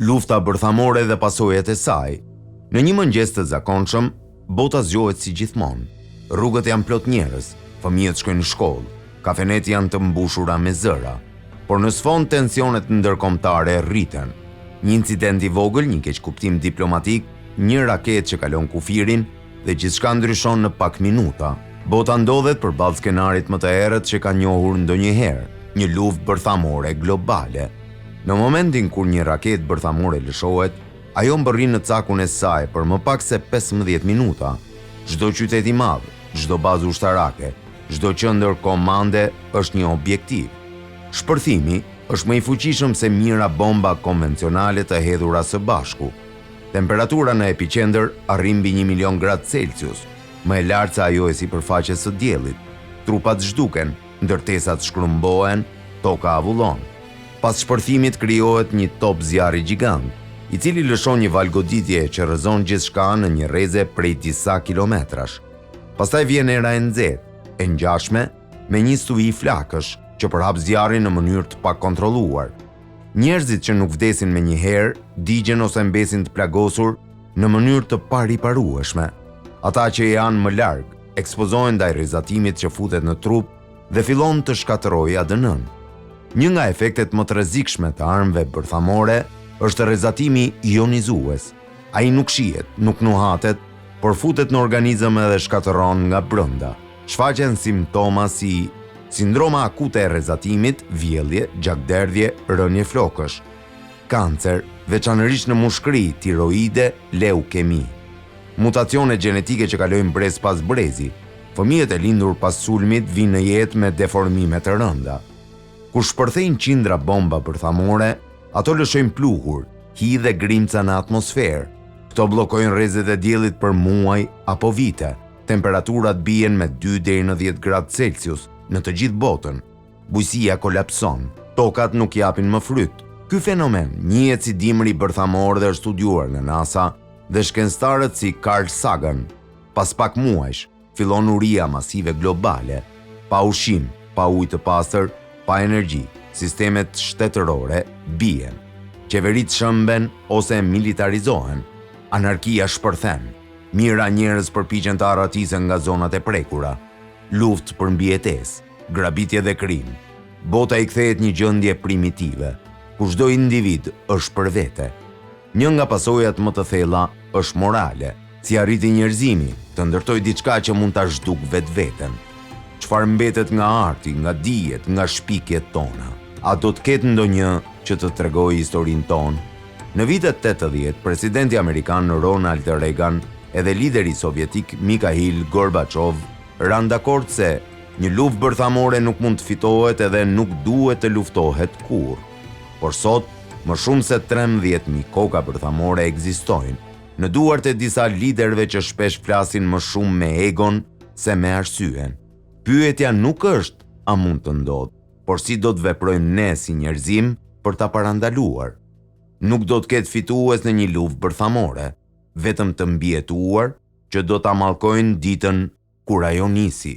Lufta bërthamore dhe pasojat e saj. Në një mëngjes të zakonshëm, bota zgjohet si gjithmonë. Rrugët janë plot njerëz, fëmijët shkojnë në shkollë, kafenet janë të mbushura me zëra. Por në sfond tensionet ndërkombëtare rriten. Një incident i vogël, një keqkuptim diplomatik, një raketë që kalon kufirin dhe gjithçka ndryshon në pak minuta. Bota ndodhet përballë skenarit më të errët që ka njohur ndonjëherë, një luftë bërthamore globale. Në momentin kur një raketë bërthamore lëshohet, ajo mbërrin në cakun e saj për më pak se 15 minuta. Çdo qytet i madh, çdo bazë ushtarake, çdo qendër komande është një objektiv. Shpërthimi është më i fuqishëm se mijëra bomba konvencionale të hedhura së bashku. Temperatura në epiqendër arrin mbi 1 milion gradë Celsius, më e lartë se ajo e sipërfaqes së diellit. Trupat zhduken, ndërtesat shkrumbohen, toka avullon. Pas shpërthimit krijohet një top zjarri gjigant, i cili lëshon një val goditje që rrëzon gjithçka në një rreze prej disa kilometrash. Pastaj vjen era e nxehtë, e ngjashme, me një stuhi flakësh që përhap zjarrin në mënyrë të pakontrolluar. Njerëzit që nuk vdesin me një herë, digjen ose mbesin të plagosur në mënyrë të pariparueshme. Ata që janë më larg, ekspozohen ndaj rrezatimit që futet në trup dhe fillon të shkatërrojë ADN-n. Një nga efektet më të rrezikshme të armëve bërthamore është rrezatimi ionizues. Ai nuk shihet, nuk nuhatet, por futet në organizëm dhe shkatërron nga brenda. Shfaqen simptoma si sindroma akute e rrezatimit, vjellje, gjakderdhje, rënje flokësh, kancer, veçanërisht në mushkëri, tiroide, leukemi. Mutacione gjenetike që kalojnë brez pas brezi. Fëmijët e lindur pas sulmit vinë në jetë me deformime të rënda. Kur shpërthejnë qindra bomba bërthamore, ato lëshojnë pluhur, hi dhe grimca në atmosferë. Këto bllokojnë rrezet e diellit për muaj apo vite. Temperaturat bien me 2 deri në 10 gradë Celsius në të gjithë botën. Bujësia kolapson, tokat nuk japin më fryt. Ky fenomen njihet si dimri bërthamor dhe është studiuar nga NASA dhe shkencëtarët si Carl Sagan. Pas pak muajsh, fillon uria masive globale, pa ushqim, pa ujë të pastër, pa energji, sistemet shtetërore bien. Qeveritë shëmben ose militarizohen. Anarkia shpërthen. Mijëra njerëz përpiqen të arratisen nga zonat e prekura. Luftë për mbijetesë, grabitje dhe krim. Bota i kthehet një gjendje primitive, ku çdo individ është për vete. Një nga pasojat më të thella është morale, si arriti njerëzimi të ndërtojë diçka që mund ta zhduk vetveten. Çfarë mbetet nga arti, nga dijet, nga shpikjet tona? A do të ketë ndonjë që të tregojë historinë tonë? Në vitet 80, presidenti amerikan Ronald Reagan edhe lideri sovjetik Mikhail Gorbachev ranë dakord se një luftë bërthamore nuk mund të fitohet edhe nuk duhet të luftohet kurrë. Por sot, më shumë se 13.000 koka bërthamore ekzistojnë në duart e disa liderëve që shpesh flasin më shumë me egon se me arsyen. Pyetja nuk është a mund të ndodhë, por si do të veprojmë ne si njerëzim për ta parandaluar. Nuk do të ketë fitues në një luftë bërthamore, vetëm të mbijetuar që do ta mallkojnë ditën kur ajo nisi.